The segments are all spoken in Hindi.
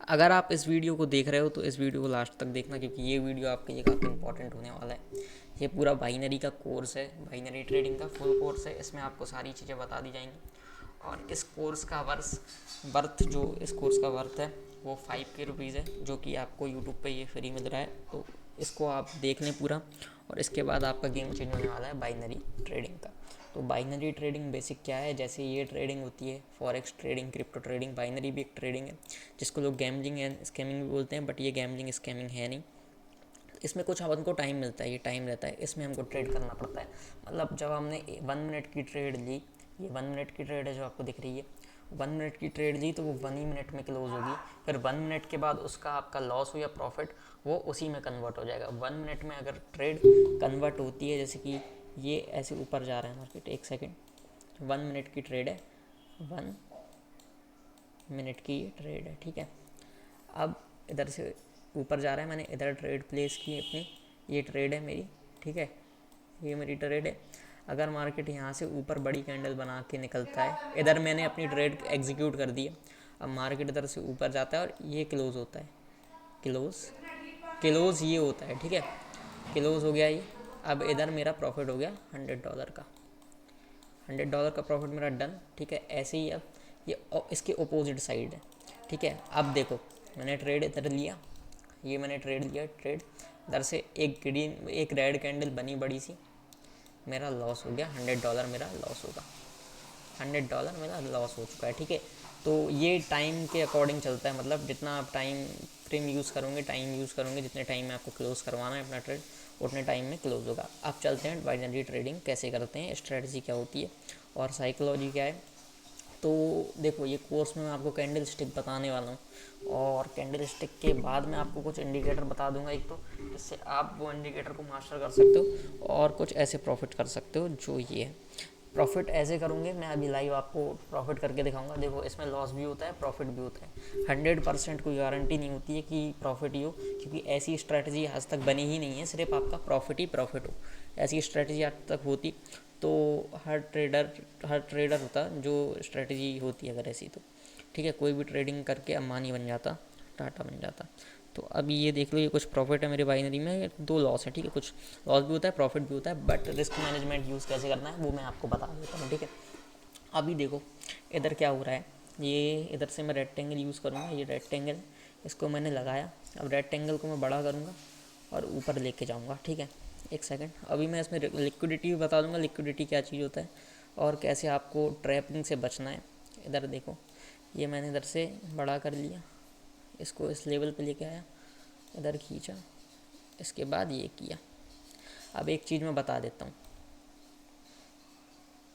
अगर आप इस वीडियो को देख रहे हो तो इस वीडियो को लास्ट तक देखना, क्योंकि ये वीडियो आपके लिए काफ़ी इंपॉर्टेंट होने वाला है। ये पूरा बाइनरी का कोर्स है, बाइनरी ट्रेडिंग का फुल कोर्स है। इसमें आपको सारी चीज़ें बता दी जाएंगी। और इस कोर्स का वर्थ जो इस कोर्स का वर्थ है वो 5 के रुपीज़ है, जो कि आपको यूट्यूब पे ये फ्री मिल रहा है। तो इसको आप देख लें पूरा, और इसके बाद आपका गेम चेंज होने वाला है बाइनरी ट्रेडिंग का। तो बाइनरी ट्रेडिंग बेसिक क्या है, जैसे ये ट्रेडिंग होती है forex trading, crypto trading, binary भी एक ट्रेडिंग है जिसको लोग गैम्बलिंग एंड स्कैमिंग भी बोलते हैं, बट ये गैम्बलिंग स्कैमिंग है नहीं। इसमें कुछ हमको टाइम मिलता है, ये टाइम रहता है, इसमें हमको ट्रेड करना पड़ता है। मतलब जब हमने 1 मिनट की ट्रेड ली, ये 1 मिनट की ट्रेड है जो आपको दिख रही है, 1 मिनट की ट्रेड ली तो वो 1 ही मिनट में क्लोज होगी। फिर 1 मिनट के बाद उसका आपका लॉस हो या प्रॉफिट वो उसी में कन्वर्ट हो जाएगा। 1 मिनट में अगर ट्रेड कन्वर्ट होती है, जैसे कि ये ऐसे ऊपर जा रहा है मार्केट, 1 सेकेंड, 1 मिनट की ट्रेड है, 1 मिनट की ये ट्रेड है, ठीक है। अब इधर से ऊपर जा रहा है, मैंने इधर ट्रेड प्लेस की अपनी, ये ट्रेड है मेरी, ठीक है, ये मेरी ट्रेड है। अगर मार्केट यहाँ से ऊपर बड़ी कैंडल बना के निकलता है, इधर मैंने अपनी ट्रेड एग्जीक्यूट कर दी है। अब मार्केट इधर से ऊपर जाता है और ये क्लोज होता है, क्लोज क्लोज ये होता है, ठीक है, क्लोज हो गया ये। अब इधर मेरा प्रॉफिट हो गया $100 का, $100 का प्रॉफिट मेरा डन, ठीक है। ऐसे ही अब ये इसके अपोजिट साइड है, ठीक है। अब देखो मैंने ट्रेड इधर लिया, ये मैंने ट्रेड लिया, ट्रेड इधर से एक ग्रीन एक रेड कैंडल बनी बड़ी सी, मेरा लॉस हो गया, $100 मेरा लॉस होगा, $100 मेरा लॉस हो चुका है, ठीक है। तो ये टाइम के अकॉर्डिंग चलता है, मतलब जितना आप टाइम फ्रेम यूज़ करोगे, जितने टाइम में आपको क्लोज़ करवाना है अपना ट्रेड, उतने टाइम में क्लोज़ होगा। अब चलते हैं बाइनरी ट्रेडिंग कैसे करते हैं, स्ट्रेटजी क्या होती है और साइकोलॉजी क्या है। तो देखो ये कोर्स में मैं आपको कैंडल स्टिक बताने वाला हूँ, और कैंडल स्टिक के बाद मैं आपको कुछ इंडिकेटर बता दूंगा एक, तो इससे आप वो इंडिकेटर को मास्टर कर सकते हो और कुछ ऐसे प्रॉफिट कर सकते हो। जो ये है प्रॉफिट ऐसे करूँगे, मैं अभी लाइव आपको प्रॉफिट करके दिखाऊंगा। देखो इसमें लॉस भी होता है, प्रॉफिट भी होता है। 100% कोई गारंटी नहीं होती है कि प्रॉफिट ही हो, क्योंकि ऐसी स्ट्रैटेजी आज तक बनी ही नहीं है सिर्फ आपका प्रॉफिट ही प्रॉफिट हो। ऐसी स्ट्रैटेजी आज तक होती तो हर ट्रेडर होता जो स्ट्रेटजी होती है अगर ऐसी, तो ठीक है, कोई भी ट्रेडिंग करके अंबानी बन जाता, टाटा बन जाता। तो अभी ये देख लो, ये कुछ प्रॉफिट है मेरे बाइनरी में, 2 लॉस है, ठीक है। कुछ लॉस भी होता है, प्रॉफिट भी होता है, बट रिस्क मैनेजमेंट यूज़ कैसे करना है वो मैं आपको बता देता हूँ, ठीक है। अभी देखो इधर क्या हो रहा है, ये इधर से मैं रेक्टेंगल यूज़ करूँगा, ये रेक्टेंगल इसको मैंने लगाया। अब रेक्टेंगल को मैं बड़ा करूँगा और ऊपर लेके जाऊँगा, ठीक है। 1 सेकेंड, अभी मैं इसमें लिक्विडिटी भी बता दूँगा, लिक्विडिटी क्या चीज़ होता है और कैसे आपको ट्रैपिंग से बचना है। इधर देखो, ये मैंने इधर से बड़ा कर लिया, इसको इस लेवल पे लेके आया, इधर खींचा, इसके बाद ये किया। अब एक चीज़ मैं बता देता हूँ,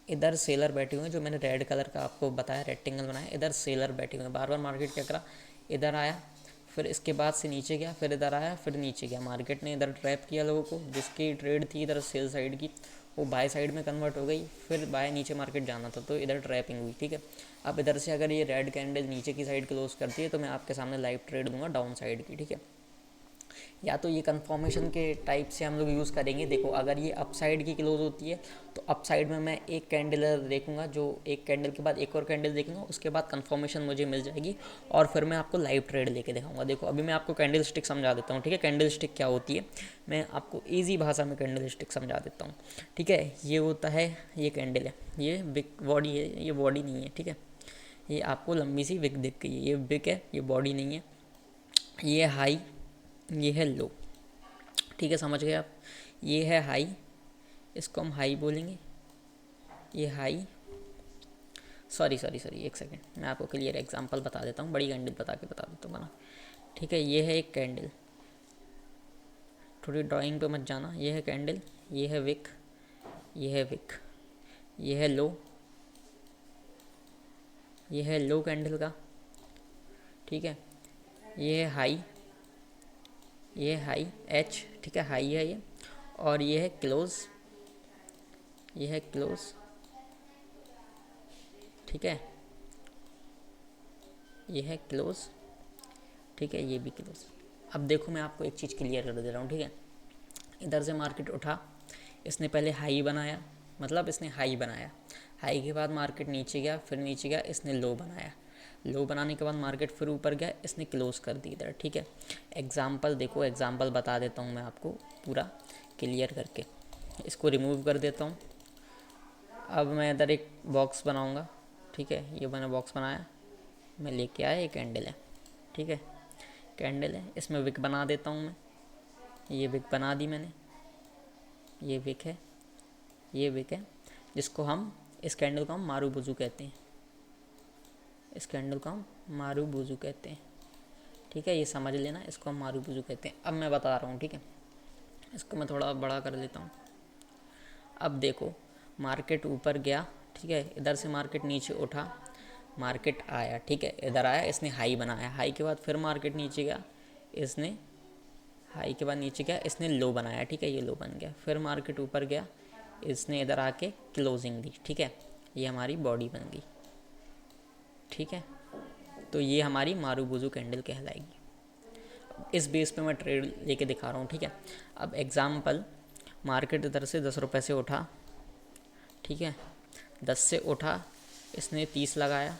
इधर सेलर बैठे हुए हैं, जो मैंने रेड कलर का आपको बताया रेक्टेंगल बनाया, इधर सेलर बैठे हुए हैं। बार बार मार्केट क्या करा, इधर आया, फिर इसके बाद से नीचे गया, फिर इधर आया, फिर नीचे गया। मार्केट ने इधर ट्रैप किया लोगों को, जिसकी ट्रेड थी इधर सेल साइड की, वो बाय साइड में कन्वर्ट हो गई, फिर बाय नीचे मार्केट जाना था तो इधर ट्रैपिंग हुई, ठीक है। अब इधर से अगर ये रेड कैंडल नीचे की साइड क्लोज करती है तो मैं आपके सामने लाइव ट्रेड दूंगा डाउन साइड की, ठीक है। या तो ये कन्फर्मेशन के टाइप से हम लोग यूज़ करेंगे। देखो अगर ये अप साइड की क्लोज होती है तो अप साइड में मैं एक कैंडल देखूंगा, जो एक कैंडल के बाद एक और कैंडल देखूंगा, उसके बाद कन्फर्मेशन मुझे मिल जाएगी और फिर मैं आपको लाइव ट्रेड लेके दिखाऊंगा। देखो अभी मैं आपको कैंडल स्टिक समझा देता हूँ, ठीक है। कैंडल स्टिक क्या होती है, मैं आपको ईजी भाषा में कैंडल स्टिक समझा देता हूँ, ठीक है। ये होता है, ये कैंडल है, ये बिग बॉडी है, ये बॉडी नहीं है, ठीक है। ये आपको लंबी सी विक दिख गई है, ये विक है, ये बॉडी नहीं है। ये हाई, ये है लो, ठीक है, समझ गए आप। ये है हाई, इसको हम हाई बोलेंगे, ये हाई, सॉरी 1 सेकेंड, मैं आपको क्लियर एग्जांपल बता देता हूँ, बड़ी कैंडल बता देता हूँ ना, ठीक है। ये है एक कैंडल, थोड़ी ड्राइंग पे मत जाना, ये है कैंडल, ये है विक, ये है विक, ये है लो, ये है लो कैंडल का, ठीक है। ये है हाई, ये है हाई एच, ठीक है, हाई है ये। और ये है क्लोज, ये है क्लोज, ठीक है, ये है क्लोज, ठीक है, ये भी क्लोज। अब देखो मैं आपको एक चीज़ क्लियर कर दे रहा हूँ, ठीक है। इधर से मार्केट उठा, इसने पहले हाई बनाया, मतलब इसने हाई बनाया, हाई के बाद मार्केट नीचे गया, फिर नीचे गया, इसने लो बनाया। लो बनाने के बाद मार्केट फिर ऊपर गया, इसने क्लोज कर दी इधर, ठीक है। एग्जाम्पल देखो, एग्जाम्पल बता देता हूँ मैं आपको पूरा क्लियर करके। इसको रिमूव कर देता हूँ। अब मैं इधर एक बॉक्स बनाऊँगा, ठीक है। ये मैंने बॉक्स बनाया, मैं लेके आया, ये कैंडल है, ठीक है। कैंडल है, इसमें विक बना देता हूँ मैं। ये विक बना दी मैंने, ये विक है, ये विक है, जिसको हम, इस कैंडल को हम मारूबुजू कहते हैं। इस कैंडल को हम मारूबुजू कहते हैं, ठीक है। ये समझ लेना, इसको हम मारूबुजू कहते हैं। अब मैं बता रहा हूँ, ठीक है। इसको मैं थोड़ा बड़ा कर लेता हूँ। अब देखो, मार्केट ऊपर गया, ठीक है। इधर से मार्केट नीचे उठा, मार्केट आया, ठीक है। इधर आया, इसने हाई बनाया, हाई के बाद फिर मार्केट नीचे गया, इसने हाई के बाद नीचे गया, इसने लो बनाया, ठीक है। ये लो बन गया, फिर मार्केट ऊपर गया, इसने इधर आके क्लोजिंग दी, ठीक है। ये हमारी बॉडी बन गई, ठीक है। तो ये हमारी मारूबुजू कैंडल कहलाएगी। इस बेस पे मैं ट्रेड लेके दिखा रहा हूँ, ठीक है। अब एग्जाम्पल, मार्केट इधर से 10 रुपये से उठा, ठीक है। 10 से उठा, इसने 30 लगाया,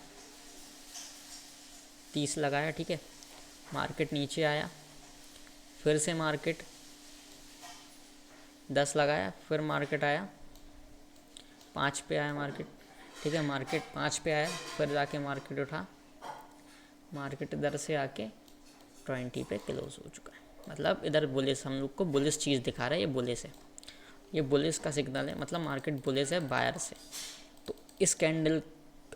30 लगाया, ठीक है। मार्केट नीचे आया, फिर से मार्केट 10 लगाया, फिर मार्केट आया 5 पे आया मार्केट, ठीक है। मार्केट 5 पे आया, फिर जाके मार्केट उठा, मार्केट इधर से आके 20 पे क्लोज हो चुका है। मतलब इधर बुलिस, हम लोग को बुलिस चीज़ दिखा रहा है, ये बुलिस है, ये बुलिस का सिग्नल है, मतलब मार्केट बुलिस है बायर से। तो इस कैंडल,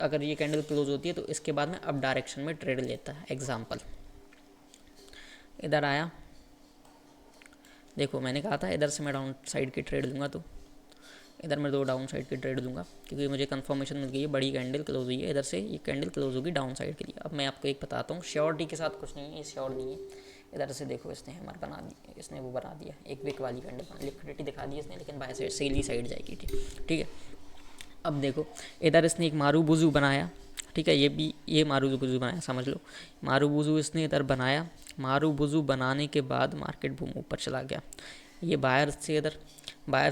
अगर ये कैंडल क्लोज होती है तो इसके बाद में अप डायरेक्शन में ट्रेड लेता है। एग्जाम्पल, इधर आया, देखो मैंने कहा था इधर से मैं डाउन साइड की ट्रेड लूँगा, तो इधर मैं 2 डाउन साइड की ट्रेड लूँगा, क्योंकि मुझे कंफर्मेशन मिल गई है, बड़ी कैंडल क्लोज हुई है, इधर से ये कैंडल क्लोज होगी डाउन साइड के लिए। अब मैं आपको एक बताता हूँ, श्योरिटी के साथ कुछ नहीं है, ये श्योर नहीं है। इधर से देखो, इसने हैमर बना दी, इसने वो बना दिया, एक विक वाली कैंडल, लिक्विडिटी दिखा दी इसने, लेकिन बाय साइड सेली साइड जाएगी, ठीक है। अब देखो, इधर इसने एक मारूबुजू बनाया, ठीक है। ये भी, ये मारूबुजू बनाया, समझ लो। मारूबुजू इसने इधर बनाया, मारूबुजू बनाने के बाद मार्केट बूम ऊपर चला गया। ये बायर्स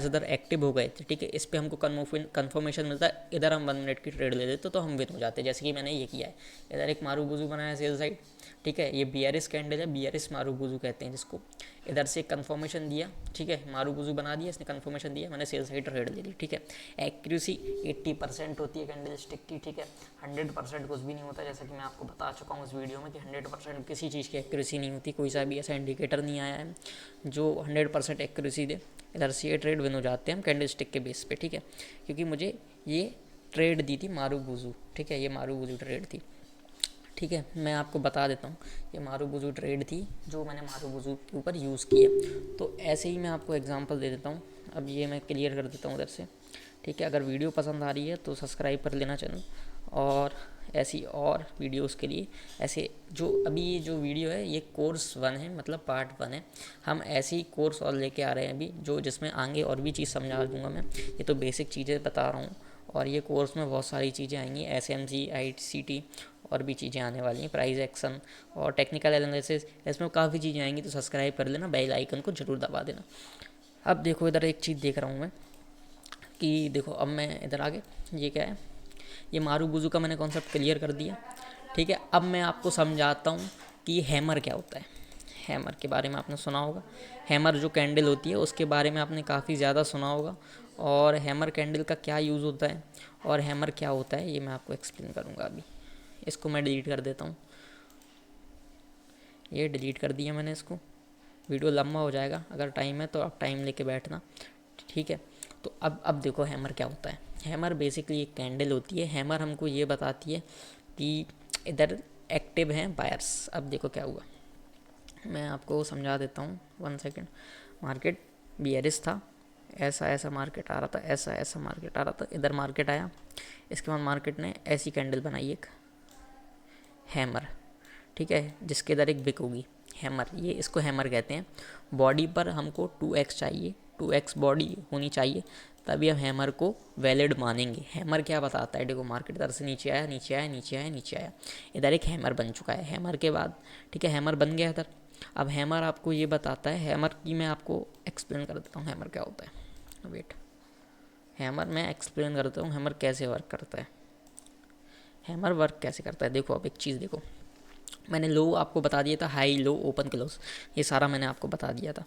इधर एक्टिव हो गए थे, ठीक है। इस पर हमको कन्फर्मेशन मिलता है, इधर हम 1 मिनट की ट्रेड ले लेते तो हम विन हो जाते, जैसे कि मैंने ये किया है। इधर एक मारूबुजू बनाया सेल साइड, ठीक है। ये बियरिश कैंडल है, बियरिश मारूबुजू कहते हैं जिसको। इधर से कन्फर्मेशन दिया, ठीक है, मारूबुजू बना दिया इसने, कन्फर्मेशन दिया, मैंने सेल साइड ट्रेड ले ली, ठीक है। एक्यूरेसी 80% होती है कैंडल स्टिक की, ठीक है। 100% कुछ भी नहीं होता, जैसा कि मैं आपको बता चुका हूँ इस वीडियो में कि 100% किसी चीज़ की एक्यूरेसी नहीं होती, कोई सा भी ऐसा इंडिकेटर नहीं आया है जो 100% एक्यूरेसी दे। इधर से ये ट्रेड विन हो जाते हैं हम कैंडल स्टिक के बेस पे, ठीक है। क्योंकि मुझे ये ट्रेड दी थी मारूबुजू, ठीक है। ये मारूबुजू ट्रेड थी, ठीक है। मैं आपको बता देता हूँ, ये मारूबुजू ट्रेड थी जो मैंने मारूबुजू के ऊपर यूज़ की है। तो ऐसे ही मैं आपको एग्जांपल दे देता हूँ। अब ये मैं क्लियर कर देता हूँ उधर से, ठीक है। अगर वीडियो पसंद आ रही है तो सब्सक्राइब कर लेना चैनल, और ऐसी और वीडियोस के लिए, ऐसे जो अभी ये जो वीडियो है ये कोर्स 1 है, मतलब पार्ट 1 है। हम ऐसे ही कोर्स और लेके आ रहे हैं अभी, जो जिसमें आगे और भी चीज़ समझा दूँगा मैं। ये तो बेसिक चीज़ें बता रहा हूँ, और ये कोर्स में बहुत सारी चीज़ें आएंगी, SMG, ICT और भी चीज़ें आने वाली हैं, प्राइस एक्शन और टेक्निकल एनालिसिस, इसमें काफ़ी चीज़ें आएंगी। तो सब्सक्राइब कर लेना, बेल आइकन को ज़रूर दबा देना। अब देखो, इधर एक चीज़ देख रहा हूँ मैं कि देखो, अब मैं इधर आगे, ये क्या है, ये मारूबुजू का मैंने कॉन्सेप्ट क्लियर कर दिया, ठीक है। अब मैं आपको समझाता हूँ कि हैमर क्या होता है। हैमर के बारे में आपने सुना होगा, हैमर जो कैंडल होती है उसके बारे में आपने काफ़ी ज़्यादा सुना होगा, और हैमर कैंडल का क्या यूज़ होता है और हैमर क्या होता है ये मैं आपको एक्सप्लेन करूँगा अभी। इसको मैं डिलीट कर देता हूँ, ये डिलीट कर दिया मैंने इसको। वीडियो लंबा हो जाएगा, अगर टाइम है तो आप टाइम लेके बैठना, ठीक है। तो अब देखो हैमर क्या होता है। हैमर बेसिकली एक कैंडल होती है। हैमर हमको ये बताती है कि इधर एक्टिव हैं बायर्स। अब देखो क्या हुआ, मैं आपको समझा देता हूँ, 1 सेकेंड। मार्केट बियरिश था, ऐसा ऐसा मार्केट आ रहा था, ऐसा ऐसा मार्केट आ रहा था, इधर मार्केट आया, इसके बाद मार्केट ने ऐसी कैंडल बनाई एक हैमर, ठीक है, जिसके इधर एक विक होगी हैमर, ये इसको हैमर कहते हैं। बॉडी पर हमको 2x चाहिए, 2x बॉडी होनी चाहिए, तभी हम हैमर को वैलिड मानेंगे। हैमर क्या बताता है, देखो मार्केट इधर से नीचे आया, नीचे आया, नीचे आया, नीचे आया, इधर एक हैमर बन चुका है। हैमर के बाद, ठीक है, हैमर बन गया इधर। अब हैमर आपको ये बताता है, हैमर की मैं आपको एक्सप्लेन कर देता हूँ हैमर क्या होता है। वेट, हैमर मैं एक्सप्लेन कर देता हूँ हैमर कैसे वर्क करता है। हैमर वर्क कैसे करता है देखो। अब एक चीज़ देखो, मैंने लो आपको बता दिया था, हाई लो ओपन क्लोज, ये सारा मैंने आपको बता दिया था,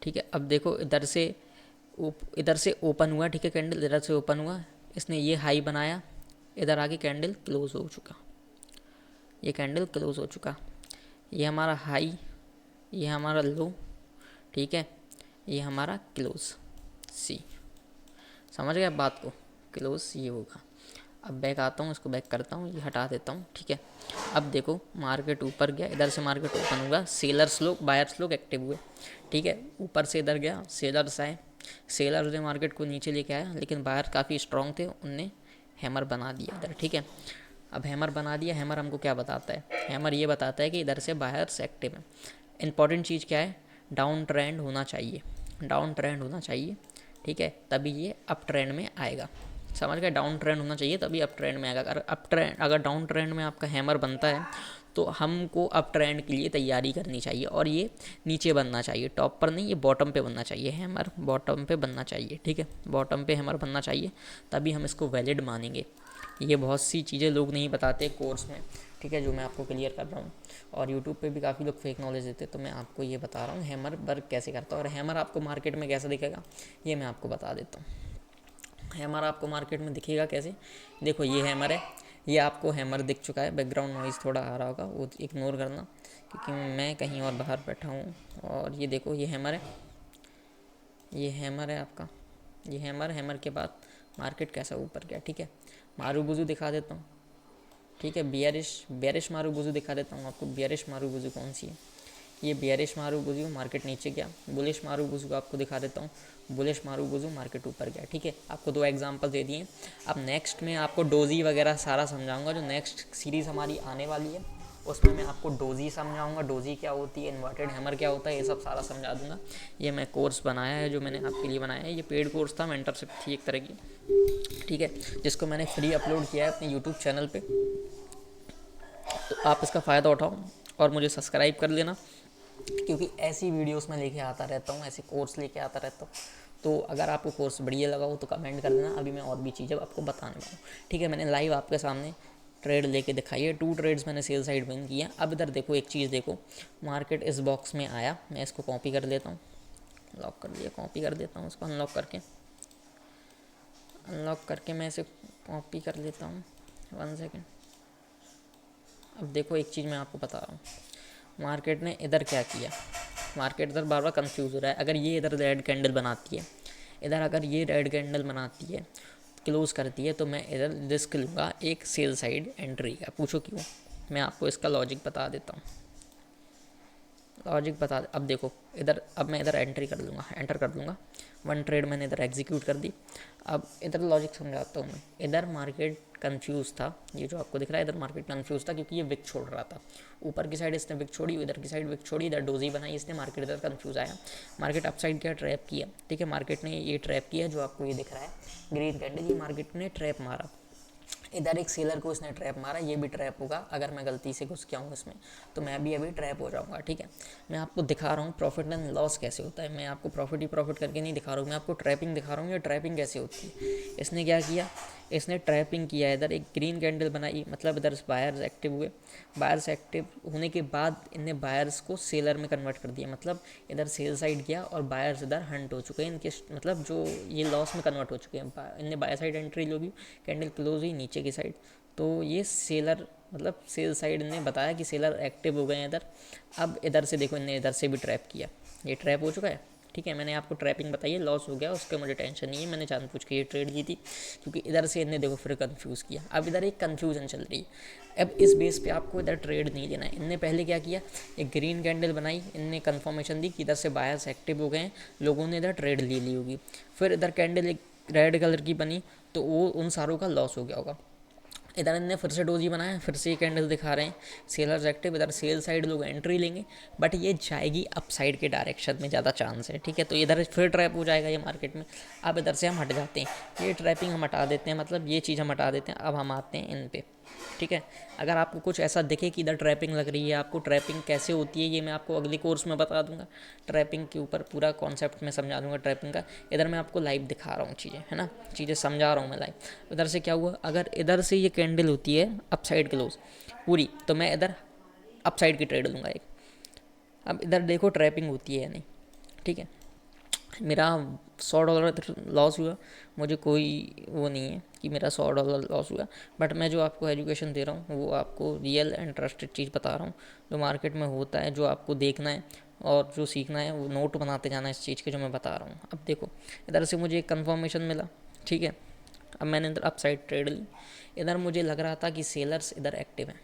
ठीक है। अब देखो इधर से ओपन हुआ, ठीक है, कैंडल इधर से ओपन हुआ, इसने ये हाई बनाया, इधर आके कैंडल क्लोज हो चुका, ये कैंडल क्लोज हो चुका, ये हमारा हाई, ये हमारा लो, ठीक है, ये हमारा क्लोज सी। समझ गए बात को, क्लोज ये होगा। अब बैक आता हूँ, इसको बैक करता हूँ, ये हटा देता हूँ, ठीक है। अब देखो मार्केट ऊपर गया, इधर से मार्केट ओपन हुआ, सेलर्स लोग बायर्स लोग एक्टिव हुए, ठीक है। ऊपर से इधर गया, सेलर्स आए, सेलर्स ने मार्केट को नीचे लेके आया, लेकिन बायर काफ़ी स्ट्रॉन्ग थे, उनने हैमर बना दिया इधर, ठीक है। अब हैमर बना दिया, हैमर हमको क्या बताता है, हैमर ये बताता है कि इधर से बायर्स एक्टिव है। इंपॉर्टेंट चीज़ क्या है, डाउन ट्रेंड होना चाहिए, डाउन ट्रेंड होना चाहिए, ठीक है, तभी ये अप ट्रेंड में आएगा। समझ गए, डाउन ट्रेंड होना चाहिए तभी अप ट्रेंड में आएगा। अगर डाउन ट्रेंड में आपका हैमर बनता है तो हमको अप ट्रेंड के लिए तैयारी करनी चाहिए, और ये नीचे बनना चाहिए, टॉप पर नहीं, ये बॉटम पे बनना चाहिए, हैमर बॉटम पे बनना चाहिए, ठीक है, बॉटम पे हैमर बनना चाहिए, तभी हम इसको वैलिड मानेंगे। ये बहुत सी चीज़ें लोग नहीं बताते कोर्स में, ठीक है, जो मैं आपको क्लियर कर रहा हूँ, और यूट्यूब पे भी काफ़ी लोग फेक नॉलेज देते, तो मैं आपको ये बता रहा हूँ हैमर वर्क कैसे करता है। और हैमर आपको मार्केट में कैसा दिखेगा ये मैं आपको बता देता हूँ। हैमर आपको मार्केट में दिखेगा कैसे, देखो ये हैमर है, ये आपको हैमर दिख चुका है, बैकग्राउंड नॉइज़ थोड़ा आ रहा होगा, वो इग्नोर करना क्योंकि मैं कहीं और बाहर बैठा हूँ। और ये देखो ये हैमर है, ये हैमर है आपका, ये हैमर के बाद मार्केट कैसा ऊपर गया, ठीक है। मारूबुजू दिखा देता हूँ, ठीक है, बेयरिश मारूबुजू दिखा देता हूँ आपको। बेयरिश मारूबुजू कौन सी है, ये बेयरिश मारूबुजू, मार्केट नीचे गया। बुलिश मारूबुजू आपको दिखा देता हूँ, बुलिश मारूबुजू मार्केट ऊपर गया, ठीक है। आपको 2 एग्जांपल दे दिए। अब नेक्स्ट में आपको डोजी वगैरह सारा समझाऊंगा, जो नेक्स्ट सीरीज़ हमारी आने वाली है उसमें मैं आपको डोजी समझाऊंगा, डोजी क्या होती है, इन्वर्टेड हैमर क्या होता है, ये सब सारा समझा दूंगा। ये मैं कोर्स बनाया है, जो मैंने आपके लिए बनाया है, ये पेड कोर्स था, मेंटरशिप थी एक तरह की, ठीक है, जिसको मैंने फ्री अपलोड किया है अपने यूट्यूब चैनल पे। तो आप इसका फ़ायदा उठाओ और मुझे सब्सक्राइब कर लेना, क्योंकि ऐसी वीडियोस मैं लेके आता रहता हूँ, ऐसे कोर्स लेके आता रहता हूँ। तो अगर आपको कोर्स बढ़िया लगा हो तो कमेंट कर देना, अभी मैं और भी चीज़ें आपको बताने वाला हूँ, ठीक है। मैंने लाइव आपके सामने ट्रेड लेके दिखाई है, 2 ट्रेड्स मैंने सेल साइड विन किया। अब इधर देखो एक चीज़ देखो, मार्केट इस बॉक्स में आया, मैं इसको कॉपी कर लेता हूँ, लॉक कर दिया, कॉपी कर देता हूँ इसको, अनलॉक करके मैं इसे कॉपी कर लेता हूँ, 1 सेकेंड। अब देखो एक चीज़ मैं आपको बता रहा हूँ, मार्केट ने इधर क्या किया, मार्केट इधर बार बार कंफ्यूज हो रहा है। अगर ये इधर रेड कैंडल बनाती है, इधर अगर ये रेड कैंडल बनाती है, क्लोज करती है, तो मैं इधर रिस्क लूँगा एक सेल साइड एंट्री का। पूछो क्यों, मैं आपको इसका लॉजिक बता देता हूँ, लॉजिक बता। अब देखो इधर, अब मैं इधर एंटर कर दूँगा, 1 ट्रेड मैंने इधर एग्जीक्यूट कर दी। अब इधर लॉजिक समझाता हूँ मैं। इधर मार्केट कंफ्यूज था, ये जो आपको दिख रहा है, इधर मार्केट कंफ्यूज था क्योंकि ये विक छोड़ रहा था, ऊपर की साइड इसने विक छोड़ी, इधर की साइड विक छोड़ी, इधर डोजी बनाई इसने, मार्केट इधर कंफ्यूज आया, मार्केट अपसाइड क्या ट्रैप किया, ठीक है। मार्केट ने ये ट्रैप किया जो आपको ये दिख रहा है ग्रीन कैंडल, ये मार्केट ने ट्रैप मारा, इधर एक सेलर को इसने ट्रैप मारा, ये भी ट्रैप होगा। अगर मैं गलती से घुस गया हूँ इसमें तो मैं भी अभी ट्रैप हो जाऊँगा, ठीक है। मैं आपको दिखा रहा हूँ प्रॉफिट एंड लॉस कैसे होता है, मैं आपको प्रॉफिट ही प्रॉफिट करके नहीं दिखा रहा हूँ, मैं आपको ट्रैपिंग दिखा रहा हूँ, ये ट्रैपिंग कैसे होती है। इसने क्या किया, इसने ट्रैपिंग किया, इधर एक ग्रीन कैंडल बनाई, मतलब इधर बायर्स एक्टिव हुए, बायर्स एक्टिव होने के बाद इनने बायर्स को सेलर में कन्वर्ट कर दिया, मतलब इधर सेल साइड गया और बायर्स इधर हंट हो चुके हैं, इनके मतलब जो ये लॉस में कन्वर्ट हो चुके हैं। इनने बायर साइड एंट्री लो भी, कैंडल क्लोज हुई नीचे की साइड, तो ये सेलर मतलब सेल साइड ने बताया कि सेलर एक्टिव हो गए हैं इधर। अब इधर से देखो, इनने इधर से भी ट्रैप किया, ये ट्रैप हो चुका है, ठीक है। मैंने आपको ट्रैपिंग बताई है, लॉस हो गया उसके मुझे टेंशन नहीं है, मैंने जानबूझ के ये ट्रेड की थी, क्योंकि इधर से इनने देखो फिर कंफ्यूज किया। अब इधर एक कंफ्यूजन चल रही है, अब इस बेस पे आपको इधर ट्रेड नहीं लेना है। इनने पहले क्या किया, एक ग्रीन कैंडल बनाई, इनने कंफर्मेशन दी कि इधर से बायर्स एक्टिव हो गए हैं, लोगों ने इधर ट्रेड ले ली होगी। फिर इधर कैंडल एक रेड कलर की बनी, तो वो उन सारों का लॉस हो गया होगा। इधर इनने फिर से डोजी बनाया, फिर से ये कैंडल दिखा रहे हैं सेलर्स एक्टिव, इधर सेल साइड लोग एंट्री लेंगे, बट ये जाएगी अप साइड के डायरेक्शन में, ज़्यादा चांस है, ठीक है। तो इधर फिर ट्रैप हो जाएगा ये मार्केट में। अब इधर से हम हट जाते हैं, ये ट्रैपिंग हम हटा देते हैं, मतलब ये चीज़ हम हटा देते हैं। अब हम आते हैं इन पे, ठीक है। अगर आपको कुछ ऐसा दिखे कि इधर ट्रैपिंग लग रही है, आपको ट्रैपिंग कैसे होती है ये मैं आपको अगले कोर्स में बता दूंगा। ट्रैपिंग के ऊपर पूरा कॉन्सेप्ट में समझा दूंगा ट्रैपिंग का। इधर मैं आपको लाइव दिखा रहा हूँ चीज़ें, है ना, चीज़ें समझा रहा हूँ मैं लाइव। इधर से क्या हुआ, अगर इधर से ये कैंडल होती है अप साइड क्लोज पूरी, तो मैं इधर अप साइड की ट्रेड लूँगा एक। अब इधर देखो ट्रैपिंग होती है या नहीं, ठीक है। मेरा $100 लॉस हुआ, मुझे कोई वो नहीं है कि मेरा $100 लॉस हुआ, बट मैं जो आपको एजुकेशन दे रहा हूँ वो आपको रियल एंड ट्रस्टेड चीज़ बता रहा हूँ जो मार्केट में होता है, जो आपको देखना है और जो सीखना है वो नोट बनाते जाना है इस चीज़ के जो मैं बता रहा हूँ। अब देखो इधर से मुझे एक कन्फर्मेशन मिला, ठीक है। अब मैंने इधर अप साइड ट्रेड ली। इधर मुझे लग रहा था कि सेलर्स इधर एक्टिव हैं,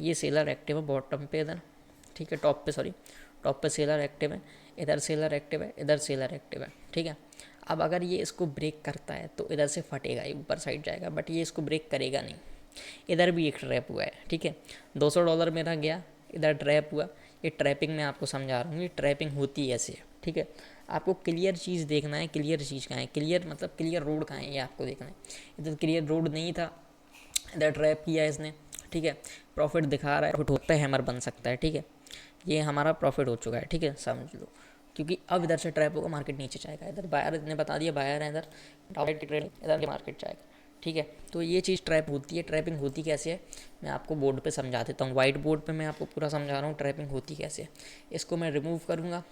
ये सेलर एक्टिव है बॉटम पे इधर, ठीक है, टॉप पे, सॉरी टॉप पे सेलर एक्टिव है, इधर सेलर एक्टिव है, इधर सेलर एक्टिव है, ठीक है। अब अगर ये इसको ब्रेक करता है तो इधर से फटेगा, ये ऊपर साइड जाएगा, बट ये इसको ब्रेक करेगा नहीं। इधर भी एक ट्रैप हुआ है, ठीक है, $200 मेरा गया, इधर ट्रैप हुआ। ये ट्रैपिंग मैं आपको समझा रहा हूँ, ये ट्रैपिंग होती है ऐसे, ठीक है। आपको क्लियर चीज़ देखना है, क्लियर चीज़ कहाँ है, क्लियर मतलब क्लियर रोड कहाँ है ये आपको देखना है। इधर क्लियर रोड नहीं था, इधर ट्रैप किया इसने, ठीक है। प्रॉफिट दिखा रहा है, प्रॉफिट होता है, हैमर बन सकता है, ठीक है। ये हमारा प्रॉफिट हो चुका है, ठीक है, समझ लो। क्योंकि अब इधर से ट्रैप होगा, मार्केट नीचे जाएगा। इधर बायर ने बता दिया, बायर है इधर डाउन की ट्रेड, इधर मार्केट जाएगा, ठीक है। तो ये चीज़ ट्रैप होती है। ट्रैपिंग होती कैसे है मैं आपको बोर्ड पे समझा देता हूँ, वाइट बोर्ड पे मैं आपको पूरा समझा रहा हूँ ट्रैपिंग होती कैसे है। इसको मैं रिमूव करूँगा,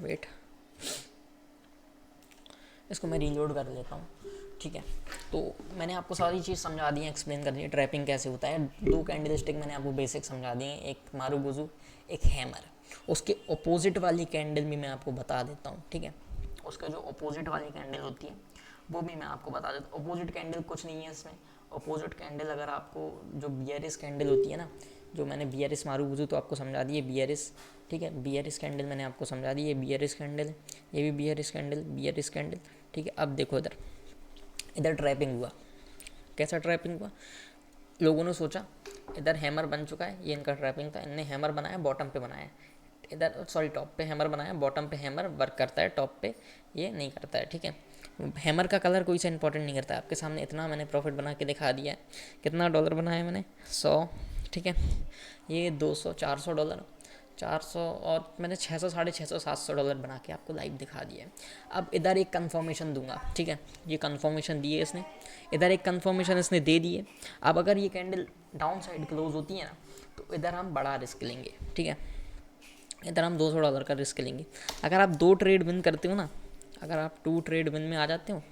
वेट, इसको मैं रीलोड कर लेता हूँ, ठीक है। तो मैंने आपको सारी चीज़ समझा दी है, एक्सप्लेन कर दी है ट्रैपिंग कैसे होता है। 2 कैंडलस्टिक मैंने आपको बेसिक समझा दिए, एक मारूगुजू, एक हैमर। उसके अपोजिट वाली कैंडल भी मैं आपको बता देता हूँ, ठीक है। उसका जो अपोजिट वाली कैंडल होती है वो भी मैं आपको बता देता हूँ। अपोजिट कैंडल कुछ नहीं है इसमें। अपोजिट कैंडल अगर आपको जो बियरिश कैंडल होती है ना, जो मैंने बियरिश मारूगुजू तो आपको समझा दी है, बियरिश, ठीक है। बियरिश कैंडल मैंने आपको समझा दी है, बियरिश कैंडल, ये भी बियरिश कैंडल, बियरिश कैंडल, ठीक है। अब देखो इधर, इधर ट्रैपिंग हुआ। कैसा ट्रैपिंग हुआ, लोगों ने सोचा इधर हैमर बन चुका है, ये इनका ट्रैपिंग था, इनने हैमर बनाया, बॉटम पे बनाया, इधर सॉरी टॉप पे हैमर बनाया, बॉटम पे हैमर वर्क करता है, टॉप पे ये नहीं करता है, ठीक है। हैमर का कलर कोई सा इंपॉर्टेंट नहीं करता है। आपके सामने इतना मैंने प्रॉफिट बना के दिखा दिया है। कितना डॉलर बनाया मैंने, 100, ठीक है। ये 200, $400, 400, और मैंने 600, $650, $700 बना के आपको लाइव दिखा दिया है। अब इधर एक कंफर्मेशन दूंगा, ठीक है, ये कंफर्मेशन दी है इसने, इधर एक कंफर्मेशन इसने दे दी है। अब अगर ये कैंडल डाउन साइड क्लोज होती है ना, तो इधर हम बड़ा रिस्क लेंगे, ठीक है। इधर हम $200 का रिस्क लेंगे। अगर आप 2 ट्रेड विन करते हो ना, अगर आप 2 ट्रेड विन में आ जाते हो,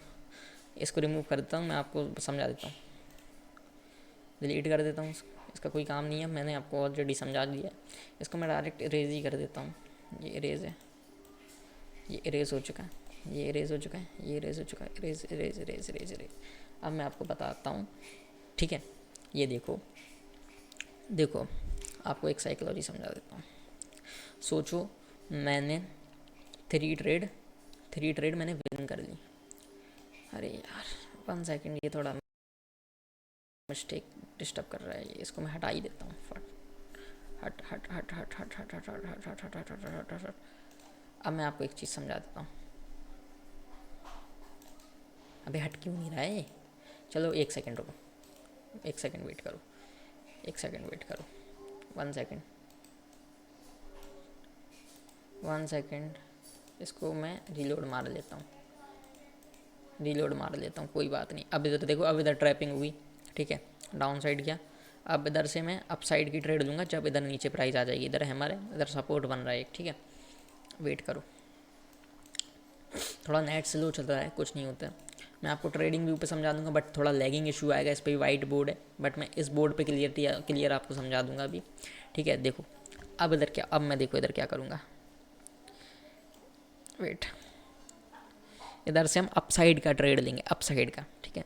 इसको रिमूव कर देता हूँ, मैं आपको समझा देता हूँ, डिलीट कर देता हूँ, इसका कोई काम नहीं है, मैंने आपको ऑलरेडी समझा दिया है। इसको मैं डायरेक्ट इरेज ही कर देता हूँ। ये इरेज है, ये इरेज हो चुका है, ये इरेज हो चुका है, ये इरेज हो चुका है, erase erase erase erase erase. अब मैं आपको बताता हूँ, ठीक है। ये देखो, देखो आपको एक साइकोलॉजी समझा देता हूँ। सोचो मैंने 3 ट्रेड मैंने विन कर ली। अरे यार 1 सेकेंड, ये थोड़ा मिस्टेक डिस्टर्ब कर रहा है, ये इसको मैं हटा ही देता हूँ। हट हट हट हट हट हट हट हट हट हट हट हट हट हट हट हट। अब मैं आपको एक चीज़ समझा देता हूँ। अबे हट क्यों नहीं रहा है, चलो 1 सेकेंड रुको, 1 सेकेंड वेट करो, 1 सेकेंड वेट करो, 1 सेकेंड, 1 सेकेंड। इसको मैं रीलोड मार लेता हूँ, रीलोड मार लेता हूँ, कोई बात नहीं। अब इधर देखो, अब इधर ट्रैपिंग हुई, ठीक है, डाउन साइड किया। अब इधर से मैं अप साइड की ट्रेड लूँगा जब इधर नीचे प्राइस आ जाएगी। इधर हमारे इधर सपोर्ट बन रहा है एक, ठीक है। वेट करो, थोड़ा नेट स्लो चल रहा है, कुछ नहीं होता है। मैं आपको ट्रेडिंग व्यू पे समझा दूंगा, बट थोड़ा लैगिंग इशू आएगा, इस पर भी वाइट बोर्ड है, बट मैं इस बोर्ड पे क्लियर आपको समझा दूंगा अभी, ठीक है। देखो अब इधर क्या, अब मैं देखो इधर क्या करूँगा, वेट, इधर से हम अप साइड का ट्रेड लेंगे, अप साइड का, ठीक है।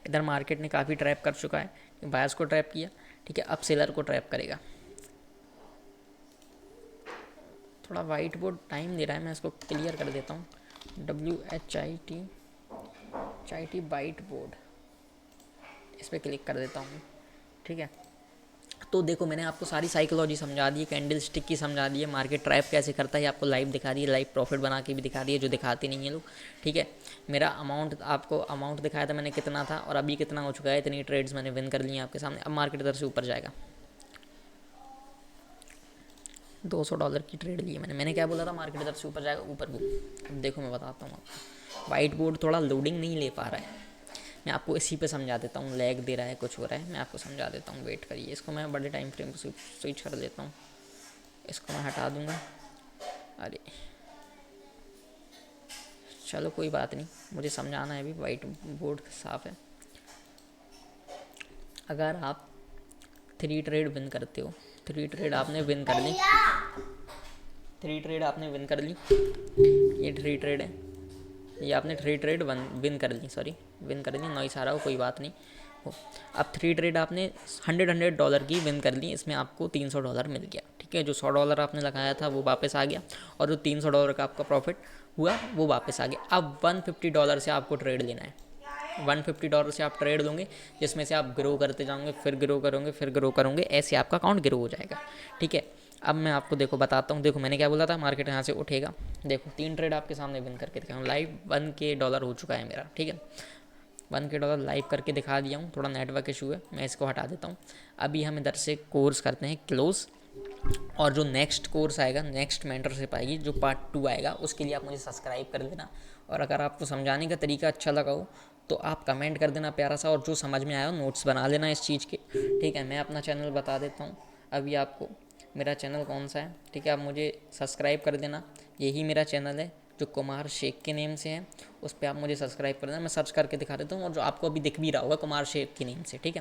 इधर मार्केट ने काफ़ी ट्रैप कर चुका है, बायर्स को ट्रैप किया, ठीक है। अब सेलर को ट्रैप करेगा। थोड़ा वाइट बोर्ड टाइम दे रहा है, मैं इसको क्लियर कर देता हूँ। WHIT वाइट बोर्ड, इस पर क्लिक कर देता हूँ, ठीक है। तो देखो मैंने आपको सारी साइकोलॉजी समझा दी है, कैंडल स्टिक की समझा दी है, मार्केट ट्रैप कैसे करता है आपको लाइव दिखा दी है, लाइव प्रॉफिट बना के भी दिखा दी है जो दिखाते नहीं है लोग। ठीक है, मेरा अमाउंट आपको अमाउंट दिखाया था मैंने कितना था और अभी कितना हो चुका है, इतनी ट्रेड्स मैंने विन कर ली हैं आपके सामने। अब मार्केट इधर से ऊपर जाएगा, $200 की ट्रेड ली है मैंने क्या बोला था, मार्केट इधर से ऊपर जाएगा, ऊपर वो। अब देखो मैं बताता हूँ आपको, वाइट बोर्ड थोड़ा लोडिंग नहीं ले पा रहा है, मैं आपको इसी पे समझा देता हूँ, लैग दे रहा है कुछ हो रहा है, मैं आपको समझा देता हूँ, वेट करिए। इसको मैं बड़े टाइम फ्रेम पर स्विच कर लेता हूँ, इसको मैं हटा दूँगा। अरे चलो कोई बात नहीं, मुझे समझाना है अभी, वाइट बोर्ड साफ़ है। अगर आप 3 ट्रेड विन करते हो, 3 ट्रेड आपने विन कर ली, 3 ट्रेड आपने विन कर ली, ये 3 ट्रेड है, ये आपने 3 ट्रेड विन कर ली, सॉरी विन कर ली, नॉइस आ रहा हो कोई बात नहीं हो। अब 3 ट्रेड आपने $100 की विन कर ली, इसमें आपको $300 मिल गया। ठीक है, जो $100 आपने लगाया था वो वापस आ गया और जो $300 का आपका प्रॉफिट हुआ वो वापस आ गया। अब $150 से आपको ट्रेड लेना है, $150 से आप ट्रेड लोगे, जिसमें से आप ग्रो करते जाओगे, फिर ग्रो करोगे, फिर ग्रो करोगे, ऐसे आपका अकाउंट ग्रो हो जाएगा। ठीक है, अब मैं आपको देखो बताता हूँ, देखो मैंने क्या बोला था, मार्केट यहाँ से उठेगा, देखो 3 ट्रेड आपके सामने विन करके दिखाऊँ, लाइव $1K हो चुका है मेरा। ठीक है, $1K लाइव करके दिखा दिया हूँ, थोड़ा नेटवर्क इशू है, मैं इसको हटा देता हूँ। अभी हम इधर से कोर्स करते हैं क्लोज़, और जो नेक्स्ट कोर्स आएगा, नेक्स्ट मेंटरशिप आएगी, जो पार्ट 2 आएगा, उसके लिए आप मुझे सब्सक्राइब कर देना। और अगर आपको समझाने का तरीका अच्छा लगा हो तो आप कमेंट कर देना प्यारा सा, और जो समझ में आया हो नोट्स बना लेना इस चीज़ के। ठीक है, मैं अपना चैनल बता देता हूँ अभी आपको, मेरा चैनल कौन सा है। ठीक है, आप मुझे सब्सक्राइब कर देना, यही मेरा चैनल है जो कुमार शेख के नेम से है, उस पर आप मुझे सब्सक्राइब कर देना, मैं सर्च करके दिखा देता हूँ, और जो आपको अभी दिख भी रहा होगा कुमार शेख के नेम से। ठीक है।